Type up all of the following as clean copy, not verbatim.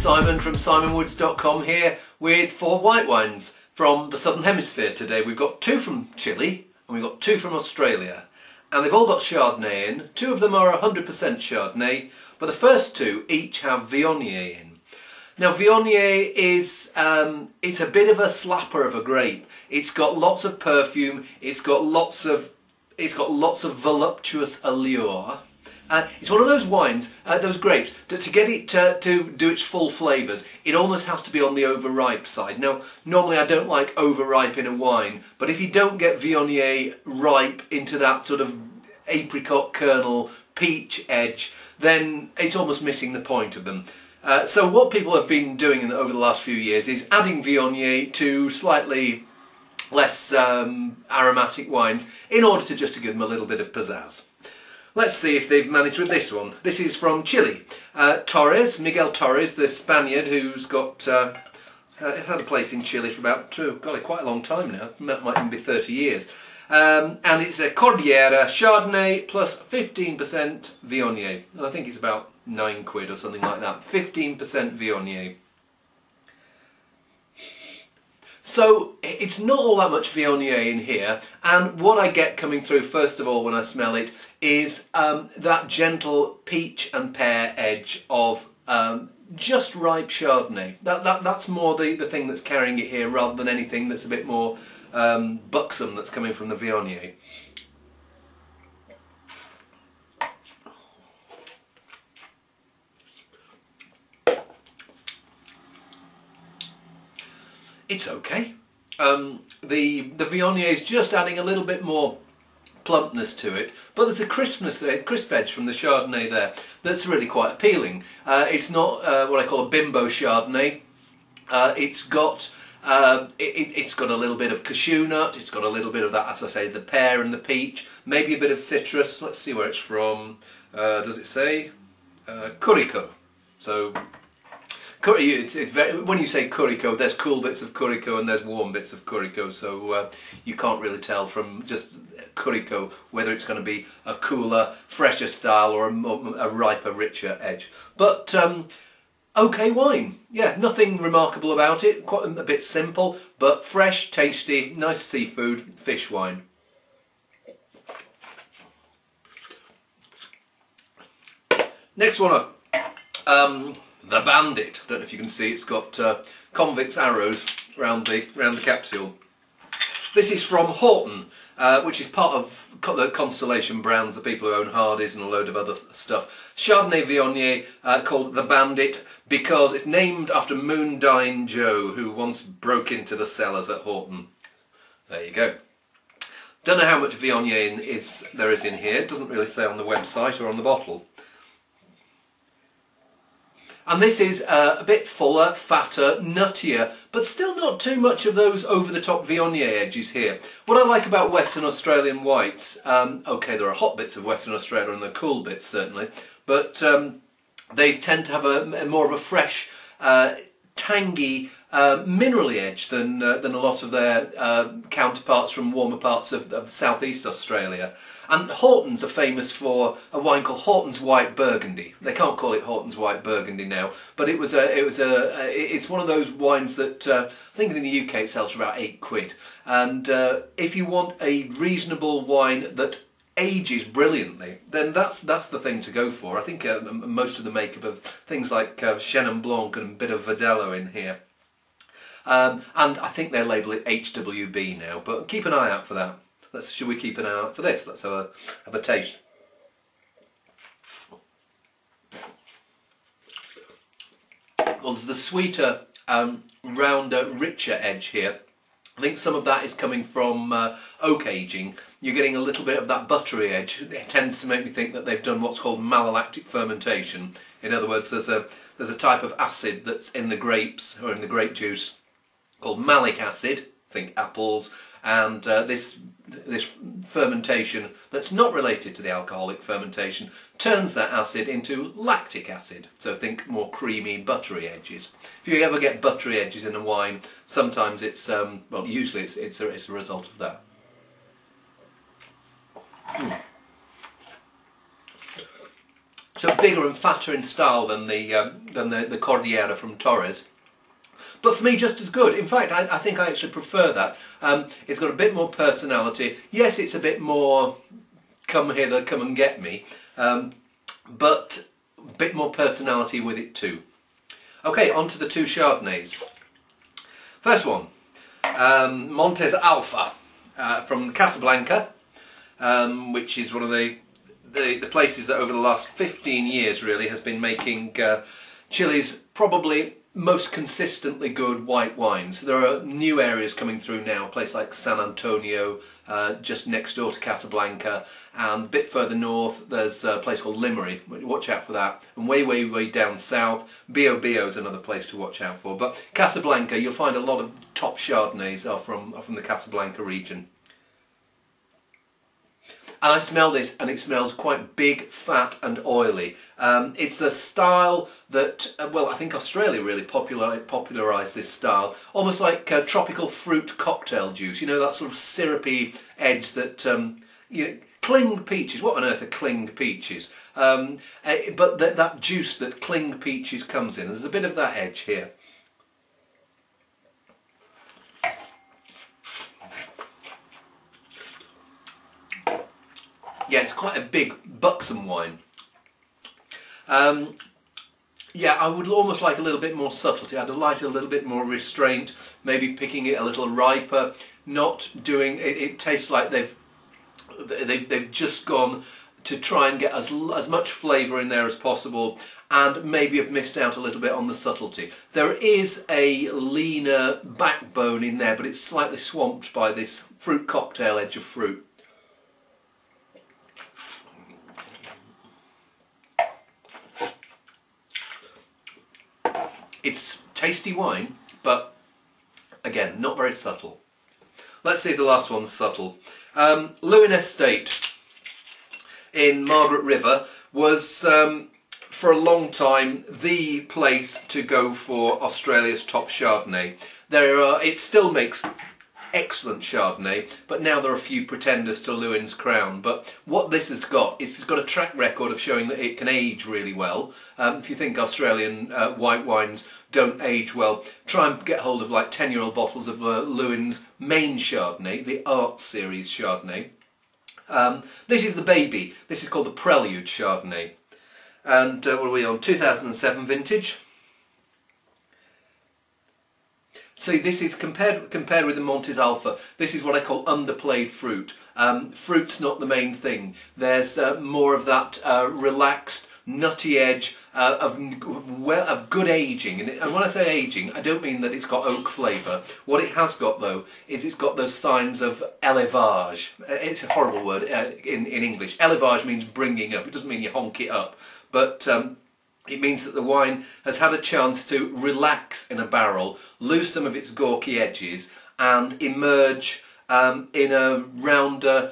Simon from simonwoods.com here with 4 white wines from the Southern Hemisphere today. We've got 2 from Chile and we've got 2 from Australia. And they've all got Chardonnay in. 2 of them are 100% Chardonnay, but the first 2 each have Viognier in. Now Viognier is it's a bit of a slapper of a grape. It's got lots of perfume. It's got lots of voluptuous allure. It's one of those wines, those grapes, that to get it to do its full flavours, it almost has to be on the overripe side. Now, normally I don't like overripe in a wine, but if you don't get Viognier ripe into that sort of apricot kernel, peach edge, then it's almost missing the point of them. So what people have been doing over the last few years is adding Viognier to slightly less aromatic wines in order to just to give them a little bit of pizzazz. Let's see if they've managed with this one. This is from Chile. Miguel Torres, the Spaniard who's got had a place in Chile for about, quite a long time now. Might even be 30 years. And it's a Cordillera Chardonnay plus 15% Viognier. And I think it's about £9 or something like that. 15% Viognier. So it's not all that much Viognier in here, and what I get coming through first of all when I smell it is that gentle peach and pear edge of just ripe Chardonnay. That's more the thing that's carrying it here rather than anything that's a bit more buxom that's coming from the Viognier. It's okay. The Viognier is just adding a little bit more plumpness to it, but there's a crispness there, crisp edge from the Chardonnay there that's really quite appealing. It's not what I call a bimbo Chardonnay. It's got a little bit of cashew nut. It's got a little bit of that, as I say, the pear and the peach. Maybe a bit of citrus. Let's see where it's from. Does it say? Curico. So. When you say Curico, there's cool bits of Curico and there's warm bits of Curico, so you can't really tell from just Curico whether it's going to be a cooler, fresher style or a riper, richer edge. But okay wine, yeah, nothing remarkable about it, quite a bit simple, but fresh, tasty, nice seafood, fish wine. Next one up. The Bandit. Don't know if you can see, it's got convex arrows around the capsule. This is from Horton, which is part of the Constellation brands, the people who own Hardy's and a load of other stuff. Chardonnay Viognier called The Bandit because it's named after Moondine Joe, who once broke into the cellars at Horton. There you go. Don't know how much Viognier there is in here. It doesn't really say on the website or on the bottle. And this is a bit fuller, fatter, nuttier, but still not too much of those over-the-top Viognier edges here. What I like about Western Australian whites, okay, there are hot bits of Western Australia and the cool bits certainly, but they tend to have more of a fresh, tangy, minerally edge than a lot of their counterparts from warmer parts of Southeast Australia. And Hortons are famous for a wine called Hortons White Burgundy. They can't call it Hortons White Burgundy now, but it's one of those wines that I think in the UK it sells for about £8. And if you want a reasonable wine that ages brilliantly, then that's the thing to go for. I think most of the makeup of things like Chenin Blanc and a bit of Verdelho in here. And I think they label it HWB now, but keep an eye out for that. Should we keep an eye out for this? Let's have a taste. Well, there's a sweeter, rounder, richer edge here. I think some of that is coming from oak aging. You're getting a little bit of that buttery edge. It tends to make me think that they've done what's called malolactic fermentation. In other words, there's a type of acid that's in the grapes or in the grape juice called malic acid. Think apples, and this fermentation that's not related to the alcoholic fermentation turns that acid into lactic acid. So think more creamy, buttery edges. If you ever get buttery edges in a wine, sometimes it's well, usually it's a result of that. So bigger and fatter in style than the Cordillera from Torres. But for me, just as good. In fact, I think I actually prefer that. It's got a bit more personality. Yes, it's a bit more come hither, come and get me, but a bit more personality with it too. Okay, on to the two Chardonnays. First one, Montez Alpha from Casablanca, which is one of the places that over the last 15 years really has been making Chile's probably most consistently good white wines. There are new areas coming through now, a place like San Antonio, just next door to Casablanca, and a bit further north there's a place called Limerick. Watch out for that. And way down south, Bio is another place to watch out for. But Casablanca, you'll find a lot of top Chardonnays are from the Casablanca region. And I smell this, and it smells quite big, fat and oily. It's a style that, well, I think Australia really popularised this style. Almost like tropical fruit cocktail juice, you know, that sort of syrupy edge that, you know, cling peaches. What on earth are cling peaches? But that juice that cling peaches comes in, there's a bit of that edge here. Yeah, it's quite a big, buxom wine. Yeah, I would almost like a little bit more subtlety. I'd like a little bit more restraint, maybe picking it a little riper, not doing... It tastes like they've just gone to try and get as much flavour in there as possible, and maybe have missed out a little bit on the subtlety. There is a leaner backbone in there, but it's slightly swamped by this fruit cocktail edge of fruit. It's tasty wine, but again, not very subtle. Let's see if the last one's subtle. Luanne Estate in Margaret River was, for a long time, the place to go for Australia's top Chardonnay. It still makes excellent Chardonnay, but now there are a few pretenders to Luanne's crown. But what this has got is it's got a track record of showing that it can age really well. If you think Australian white wines don't age well, try and get hold of like 10-year-old bottles of Luanne's main Chardonnay, the Art Series Chardonnay. This is the baby. This is called the Prelude Chardonnay. And what are we on? 2007 vintage. So this is compared with the Montez Alpha. This is what I call underplayed fruit. Fruit's not the main thing. There's more of that relaxed, nutty edge of good aging. And when I say aging, I don't mean that it's got oak flavour. What it has got though is it's got those signs of élevage. It's a horrible word in English. Élevage means bringing up. It doesn't mean you honk it up, but it means that the wine has had a chance to relax in a barrel, lose some of its gawky edges, and emerge in a rounder,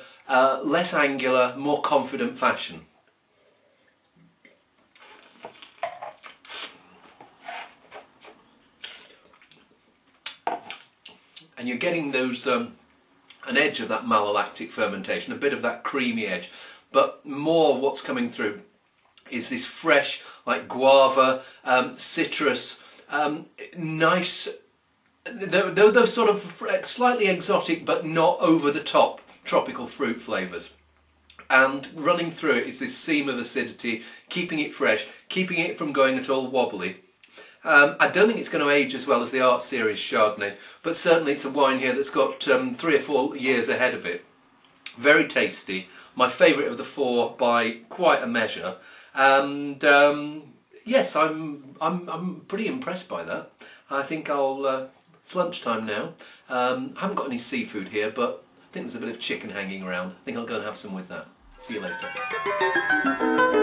less angular, more confident fashion. And you're getting those an edge of that malolactic fermentation, a bit of that creamy edge, but more what's coming through is this fresh, like guava, citrus, nice, those sort of slightly exotic but not over the top tropical fruit flavours. And running through it is this seam of acidity, keeping it fresh, keeping it from going at all wobbly. I don't think it's going to age as well as the Art Series Chardonnay, but certainly it's a wine here that's got 3 or 4 years ahead of it. Very tasty, my favourite of the 4 by quite a measure. And yes, I'm pretty impressed by that. I think it's lunchtime now. I haven't got any seafood here, but I think there's a bit of chicken hanging around. I think I'll go and have some with that. See you later.